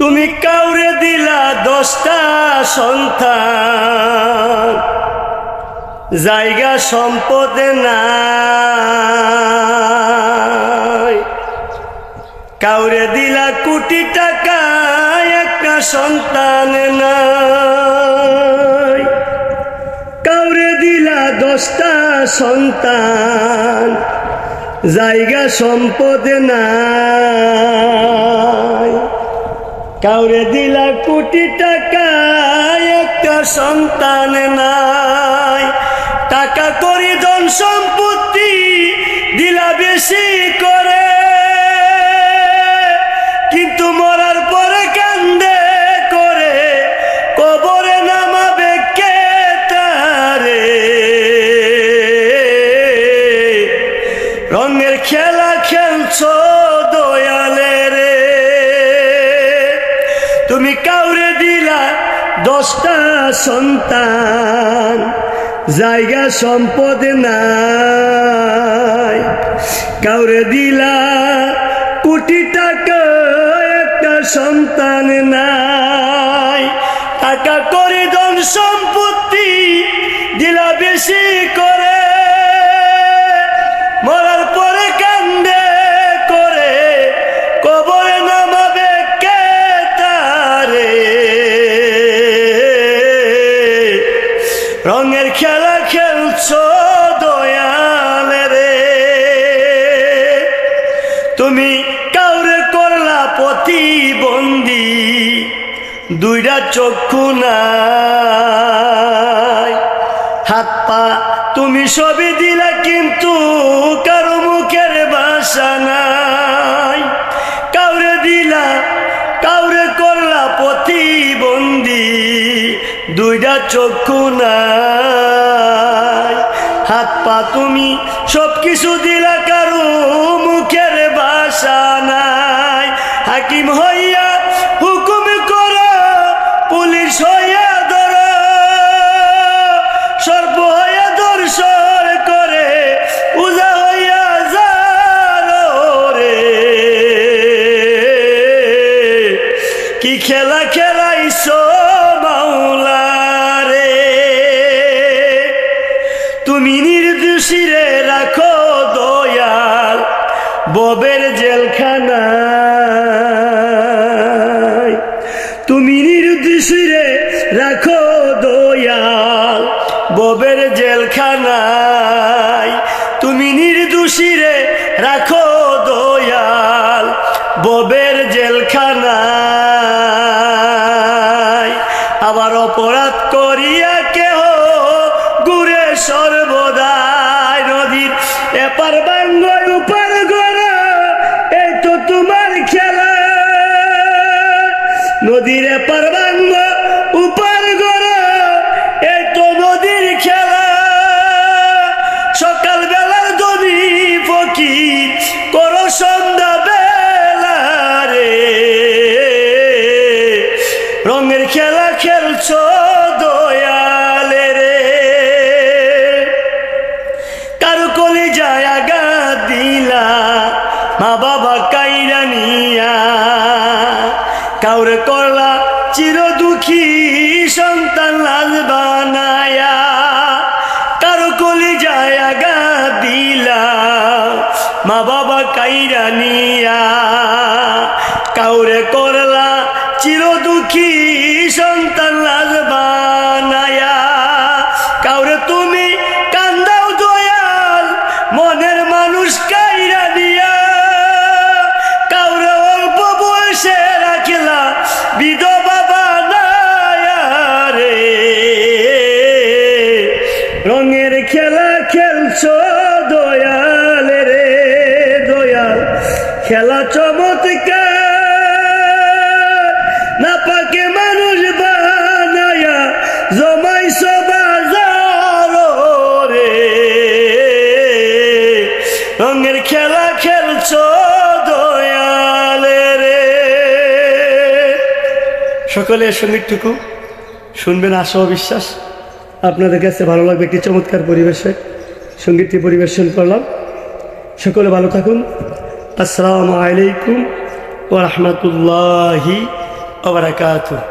তুমি কাউরে দিলা 10টা সন্তান, জায়গা সম্পদ নাই। কাউরে দিলা কোটি টাকা, একটা সন্তান নাই। কাউরে দিলা 10টা সন্তান, জায়গা সম্পদ নাই। কাউরে দিলা কোটি টাকা, একটা সন্তান নাই। টাকা করি ধন সম্পত্তি দিলা বেশি করে, কিন্তু মরার পরে কান্দে করে, কবরে নামাবে কে তারে? রঙের খেলা খেলছো দয়ালে রে। তুমি কাউরে দিলা 10টা সন্তান, জায়গা সম্পদ নাই। কাউরে দিলা কোটি টাকা, একটা সন্তান নাই। টাকা করে ধন সম্পত্তি দিলা বেশি করে, মরার পরে কান্দে করে, কবরে নামাবে কে তারে? রঙের খেলা খেলছো দয়ালে রে। তুমি কাউরে করলা প্রতিবন্ধী, 2টা চক্ষু নাই। হাত পা তুমি সবই দিলা, কিন্তু কারো মুখের ভাষা নাই। কাউরে দিলা, কাউরে করলা প্রতিবন্ধী, 2টা চক্ষু নাই। হাত পা তুমি সব কিছু দিলা, কারো মুখের ভাষা নাই। হাকিম হইয়া হুকুম করো, পুলিশ হইয়া ধরো, সর্ব হইয়া দর্শন করে, উজা হইয়া যারো রে। কি খেলা খেলাইছো মাওলা রে। তুমি নির্দোষীরে রাখো দয়াল ববের জেলখানায়। তুমি নির্দোষীরে রাখো দয়াল ববের জেলখানায়। তুমি নির্দোষীরে রাখো দয়াল ববের জেলখানায়। আবার অপরাধ করিয়া কেহ ঘুরে সর্বদাই, নদীর এপার বাঙ্গ উপার গড়া, এই তো তোমার খেলা। নদীর এপার বাঙ্গ উপার গড়া, এই তো নদীর খেলা। সকাল বেলার ধনী ফকির করো সন্ধ্যা বেলা রে। রঙের খেলা খেলছো দয়ালে রে। কারো কলিজায় আঘাত দিলা, মা বাবা কাইরা নিয়া। কাউরে করলা চির দুঃখী, সন্তান লাল বানায়া। কারো কলিজায় আঘাত দিলা, মা বাবা কাইরা নিয়া। কাউরে করলা চির দুঃখী, সন্তান লাল বানায়া। কাউরে তুমি কান্দাও দয়াল মনের মানুষ কাইরা দিয়া। কাউরে অল্প বয়সে রাখলা বিধবা বানায়া রে। রঙের খেলা খেলছো দয়াল রে। দয়াল খেলা চমৎকার, না পাকে মানুষ বানায়া জমাইছো বাজার রে। রঙের খেলা খেলছো দয়ালে রে। সকলে সঙ্গীতটুকু শুনবেন আশা ও বিশ্বাস আপনাদের কাছে ভালো লাগবে। একটি চমৎকার পরিবেশে সঙ্গীতটি পরিবেশন করলাম। সকলে ভালো থাকুন। আসসালামু আলাইকুম ওয়া রাহমাতুল্লাহি ওয়া বারাকাতুহু।